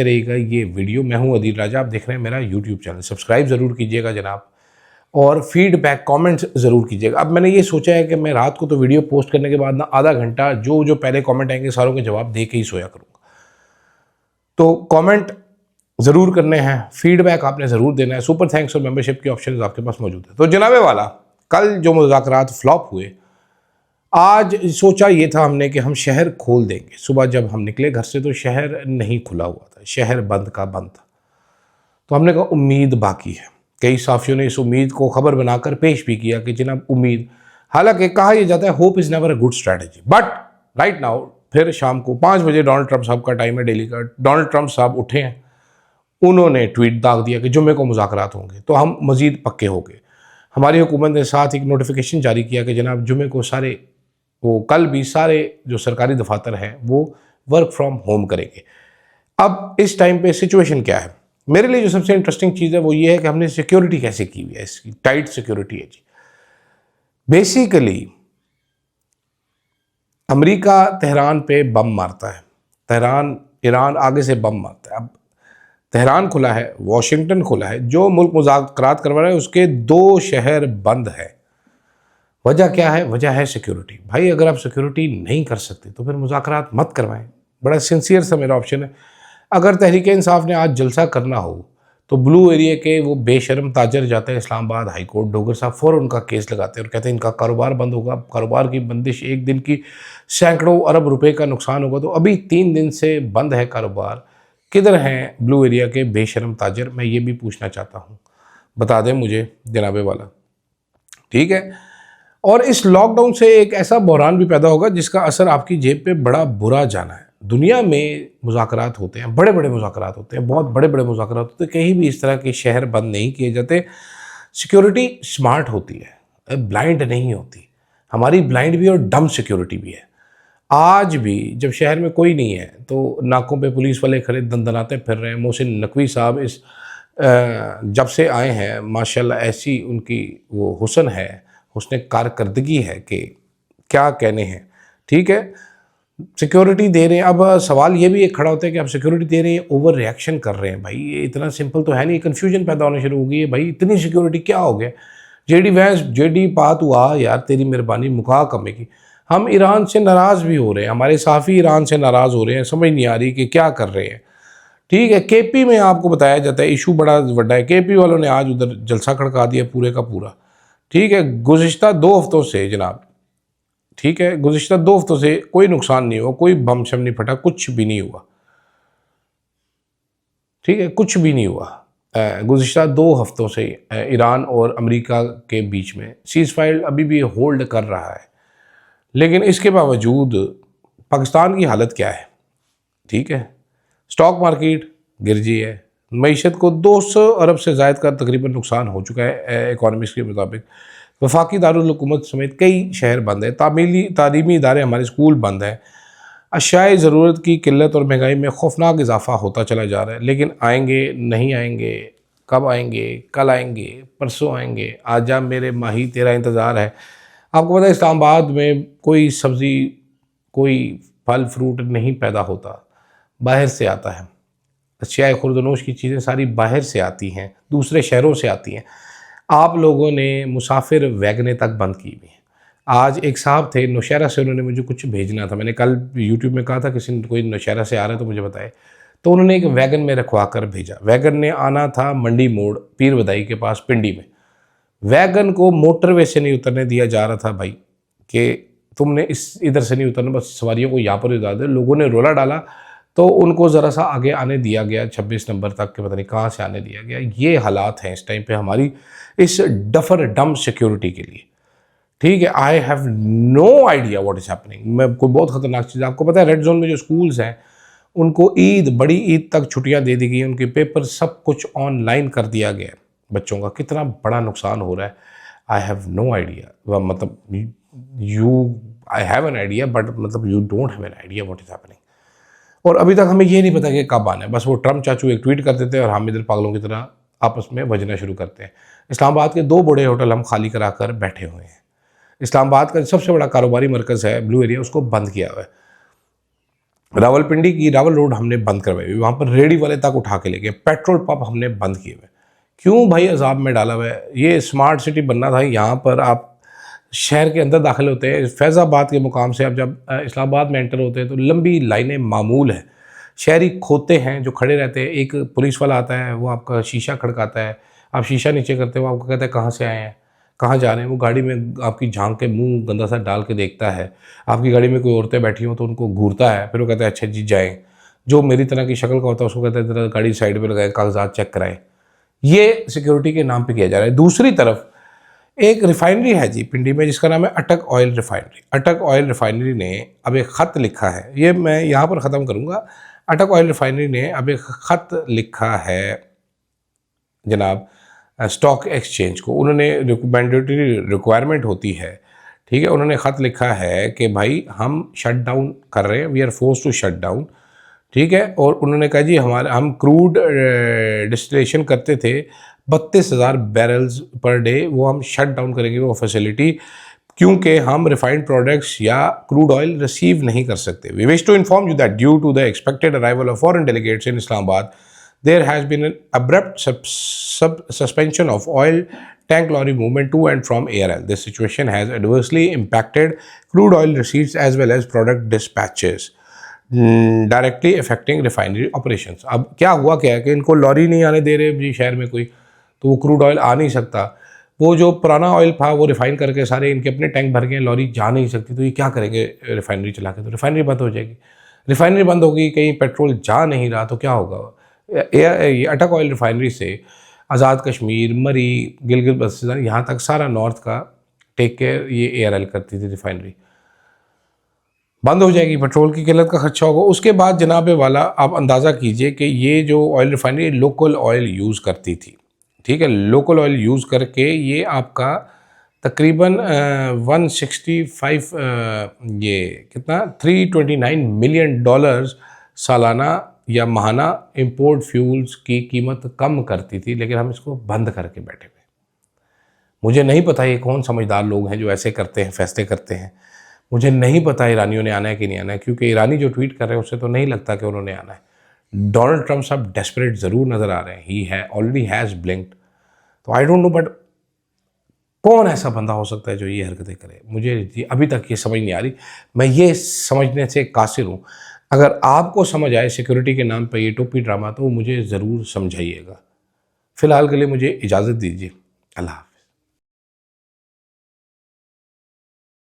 रहेगा ये वीडियो। मैं हूं अदील राजा, आप देख रहे हैं मेरा यूट्यूब चैनल। सब्सक्राइब ज़रूर कीजिएगा जनाब, और फीडबैक कमेंट्स ज़रूर कीजिएगा। अब मैंने ये सोचा है कि मैं रात को तो वीडियो पोस्ट करने के बाद ना आधा घंटा जो जो पहले कमेंट आएंगे सारों के जवाब दे के ही सोया करूँगा। तो कमेंट ज़रूर करने हैं, फीडबैक आपने ज़रूर देना है। सुपर थैंक्स और मेंबरशिप के ऑप्शन आपके पास मौजूद है। तो जनाबे वाला, कल जो मुज़ाकरात फ्लॉप हुए, आज सोचा ये था हमने कि हम शहर खोल देंगे। सुबह जब हम निकले घर से तो शहर नहीं खुला हुआ था, शहर बंद का बंद था। तो हमने कहा उम्मीद बाकी है। कई साफियों ने इस उम्मीद को खबर बनाकर पेश भी किया कि जनाब उम्मीद, हालांकि कहा यह जाता है hope is never a good strategy, but right now फिर शाम को 5 बजे डोनाल्ड ट्रंप साहब का टाइम है डेली का। डोनाल्ड ट्रंप साहब उठे हैं, उन्होंने ट्वीट दाग दिया कि जुम्मे को मुज़ाकरात होंगे। तो हम मज़ीद पक्के हो गए। हमारी हुकूमत ने साथ एक नोटिफिकेशन जारी किया कि जनाब जुम्मे को सारे, वो कल भी सारे जो सरकारी दफातर हैं वो वर्क फ्रॉम होम करेंगे। अब इस टाइम पे सिचुएशन क्या है, मेरे लिए जो सबसे इंटरेस्टिंग चीज़ है वो ये है कि हमने सिक्योरिटी कैसे की हुई है। इसकी टाइट सिक्योरिटी है जी। बेसिकली अमेरिका तेहरान पे बम मारता है, तेहरान ईरान आगे से बम मारता है। अब तेहरान खुला है, वॉशिंगटन खुला है, जो मुल्क मुज़ाकरात करवा रहा है उसके 2 शहर बंद है। वजह क्या है? वजह है सिक्योरिटी। भाई अगर आप सिक्योरिटी नहीं कर सकते तो फिर मुज़ाकरात मत करवाएं। बड़ा सिंसियर सा मेरा ऑप्शन है। अगर तहरीक इंसाफ ने आज जलसा करना हो तो ब्लू एरिया के वो बेशरम ताजर जाते हैं इस्लामाबाद हाई कोर्ट, डोगर साहब फ़ौरन उनका केस लगाते हैं और कहते हैं इनका कारोबार बंद होगा। कारोबार की बंदिश, एक दिन की सैकड़ों अरब रुपए का नुकसान होगा। तो अभी 3 दिन से बंद है कारोबार। किधर हैं ब्लू एरिया के बेशरम ताजर? मैं ये भी पूछना चाहता हूँ, बता दें मुझे जनाबे वाला। ठीक है। और इस लॉकडाउन से एक ऐसा बहरान भी पैदा होगा जिसका असर आपकी जेब पे बड़ा बुरा जाना है। दुनिया में मुज़ाकरात होते हैं, बड़े बड़े मुज़ाकरात होते हैं, बहुत बड़े बड़े मुज़ाकरात होते हैं, कहीं भी इस तरह के शहर बंद नहीं किए जाते। सिक्योरिटी स्मार्ट होती है, ब्लाइंड नहीं होती। हमारी ब्लाइंड भी और डम सिक्योरिटी भी है। आज भी जब शहर में कोई नहीं है तो नाकों पे पुलिस वाले खड़े दंदनाते फिर रहे हैं। मोहसिन नकवी साहब इस जब से आए हैं माशाल्लाह ऐसी उनकी वो हुस्न है, उसने कारकर्दगी है कि क्या कहने हैं। ठीक है, सिक्योरिटी दे रहे हैं। अब सवाल ये भी एक खड़ा होता है कि आप सिक्योरिटी दे रहे हैं, ओवर रिएक्शन कर रहे हैं। भाई ये इतना सिंपल तो है नहीं, कन्फ्यूजन पैदा होना शुरू हो गई है। भाई इतनी सिक्योरिटी क्या हो गया? जेडी वैंस, जेडी पात हुआ यार, तेरी मेहरबानी मुका कमे की। हम ईरान से नाराज़ भी हो रहे हैं, हमारे साफ़ी ईरान से नाराज़ हो रहे हैं, समझ नहीं आ रही कि क्या कर रहे हैं। ठीक है, केपी में आपको बताया जाता है इशू बड़ा बड़ा है। केपी वालों ने आज उधर जलसा खड़का दिया पूरे का पूरा। ठीक है, गुज़िश्ता 2 हफ्तों से जनाब, ठीक है, गुज़िश्ता 2 हफ्तों से कोई नुकसान नहीं हुआ, कोई बम शम नहीं फटा, कुछ भी नहीं हुआ। ठीक है, कुछ भी नहीं हुआ। गुज़िश्ता 2 हफ्तों से ईरान और अमेरिका के बीच में सीज़ फायर अभी भी होल्ड कर रहा है। लेकिन इसके बावजूद पाकिस्तान की हालत क्या है? ठीक है, स्टॉक मार्केट गिर जी है, मईशत को 200 अरब से ज़ायद का तकरीबन नुकसान हो चुका है इकोनॉमिक्स के मुताबिक। वफाकी दारुल हुकूमत समेत कई शहर बंद हैं, तालीमी इदारे, हमारे स्कूल बंद हैं। अशाए ज़रूरत की किल्लत और महंगाई में खौफनाक इजाफा होता चला जा रहा है। लेकिन आएंगे नहीं आएंगे, कब आएंगे? कल आएंगे, परसों आएंगे, आज जा मेरे माही तेरा इंतज़ार है। आपको पता है इस्लामाबाद में कोई सब्ज़ी, कोई फल फ्रूट नहीं पैदा होता, बाहर से आता है। अशियाए खुर्दनोश की चीज़ें सारी बाहर से आती हैं, दूसरे शहरों से आती हैं। आप लोगों ने मुसाफिर वैगनें तक बंद की हुई हैं। आज एक साहब थे नौशहरा से, उन्होंने मुझे कुछ भेजना था। मैंने कल यूट्यूब में कहा था किसी ने कोई नौशहरा से आ रहा है तो मुझे बताए। तो उन्होंने एक वैगन में रखवा कर भेजा। वैगन ने आना था मंडी मोड़ पीर बदाई के पास पिंडी में। वैगन को मोटरवे से नहीं उतरने दिया जा रहा था भाई, कि तुमने इस इधर से नहीं उतरना, बस सवारियों को यहाँ पर उतार दे। लोगों ने रोला डाला तो उनको ज़रा सा आगे आने दिया गया, 26 नंबर तक के, पता नहीं कहाँ से आने दिया गया। ये हालात हैं इस टाइम पे हमारी इस डफर डम सिक्योरिटी के लिए। ठीक है, I have no idea what is happening. मैं कोई बहुत ख़तरनाक चीज़, आपको पता है रेड जोन में जो स्कूल्स हैं उनको ईद, बड़ी ईद तक छुट्टियां दे दी गई, उनके पेपर सब कुछ ऑनलाइन कर दिया गया। बच्चों का कितना बड़ा नुकसान हो रहा है, आई हैव नो आइडिया। मतलब you, I have an idea but मतलब you don't have an idea what is happening. और अभी तक हमें ये नहीं पता कि कब आना है। बस वो ट्रम्प चाचू एक ट्वीट कर देते हैं और हम इधर पागलों की तरह आपस में बजना शुरू करते हैं। इस्लामाबाद के 2 बड़े होटल हम खाली करा कर बैठे हुए हैं। इस्लामाबाद का सबसे बड़ा कारोबारी मरकज़ है ब्लू एरिया, उसको बंद किया हुआ है। रावलपिंडी की रावल रोड हमने बंद करवाई हुई, वहाँ पर रेडी वाले तक उठा के ले गए, पेट्रोल पंप हमने बंद किए हुए। क्यों भाई अजाब में डाला हुआ है? ये स्मार्ट सिटी बनना था। यहाँ पर आप शहर के अंदर दाखिल होते हैं, फैज़ाबाद के मुकाम से आप जब इस्लामाबाद में एंटर होते हैं तो लंबी लाइनें मामूल है। शहरी खोते हैं जो खड़े रहते हैं, एक पुलिस वाला आता है, वो आपका शीशा खड़काता है, आप शीशा नीचे करते हो, आपको कहता है कहाँ से आए हैं, कहाँ जा रहे हैं। वो गाड़ी में आपकी झांक के मुंह गंदा सा डाल के देखता है। आपकी गाड़ी में कोई औरतें बैठी हों तो उनको घूरता है, फिर वो कहता है अच्छा जी जाएँ। जो मेरी तरह की शक्ल का होता है उसको कहता है ज़रा गाड़ी साइड पर लगाए, कागजात चेक कराएँ। ये सिक्योरिटी के नाम पे किया जा रहा है। दूसरी तरफ एक रिफाइनरी है जी पिंडी में जिसका नाम है अटक ऑयल रिफाइनरी। अटक ऑयल रिफाइनरी ने अब एक ख़त लिखा है, ये मैं यहाँ पर ख़त्म करूँगा। अटक ऑयल रिफाइनरी ने अब एक ख़त लिखा है जनाब स्टॉक एक्सचेंज को। उन्होंने मैंडेटरी रिक्वायरमेंट होती है, ठीक है, उन्होंने ख़त लिखा है कि भाई हम शट डाउन कर रहे हैं, we are force to shut down, ठीक है। और उन्होंने कहा जी हम क्रूड डिस्टिलेशन करते थे 32,000 बैरल्स पर डे, वो हम शट डाउन करेंगे वो फैसिलिटी, क्योंकि हम रिफाइंड प्रोडक्ट्स या क्रूड ऑयल रिसीव नहीं कर सकते। We wish to inform you that due to the expected arrival of foreign delegates in Islamabad there has been an abrupt suspension of oil tank lorry movement to and from ARL. This situation has adversely impacted crude oil receipts as well as product dispatches, directly affecting refinery operations. अब क्या हुआ क्या है कि इनको lorry नहीं आने दे रहे जी शहर में कोई, तो वो क्रूड ऑयल आ नहीं सकता। वो जो पुराना ऑयल था वो रिफाइन करके सारे इनके अपने टैंक भर गए, लॉरी जा नहीं सकती, तो ये क्या करेंगे रिफाइनरी चला के? तो रिफाइनरी बंद हो जाएगी। रिफाइनरी बंद होगी, कहीं पेट्रोल जा नहीं रहा, तो क्या होगा? ये अटक ऑयल रिफाइनरी से आज़ाद कश्मीर, मरी, गिलगित बल्तिस्तान, यहाँ तक सारा नॉर्थ का टेक केयर ये ARL करती थी। रिफाइनरी बंद हो जाएगी, पेट्रोल की किल्लत का खर्चा होगा। उसके बाद जनाब वाला आप अंदाज़ा कीजिए कि ये जो oil refinery local oil use करती थी, ठीक है, लोकल ऑयल यूज़ करके ये आपका तकरीबन 165 ये कितना $329 मिलियन सालाना या माहाना इंपोर्ट फ्यूल्स की कीमत कम करती थी, लेकिन हम इसको बंद करके बैठे हुए। मुझे नहीं पता ये कौन समझदार लोग हैं जो ऐसे करते हैं, फैसले करते हैं। मुझे नहीं पता ईरानियों ने आना है कि नहीं आना है, क्योंकि ईरानी जो ट्वीट कर रहे हैं उससे तो नहीं लगता कि उन्होंने आना है। डोनाल्ड ट्रंप साहब डेस्परेट ज़रूर नज़र आ रहे हैं, ही है ऑलरेडी हैज़ ब्लिंक्ड। तो आई डोंट नो, बट कौन ऐसा बंदा हो सकता है जो ये हरकतें करे? मुझे अभी तक ये समझ नहीं आ रही। मैं ये समझने से कासिर हूँ। अगर आपको समझ आए सिक्योरिटी के नाम पर ये टोपी ड्रामा, तो मुझे ज़रूर समझाइएगा। फ़िलहाल के लिए मुझे इजाज़त दीजिए। अल्लाह।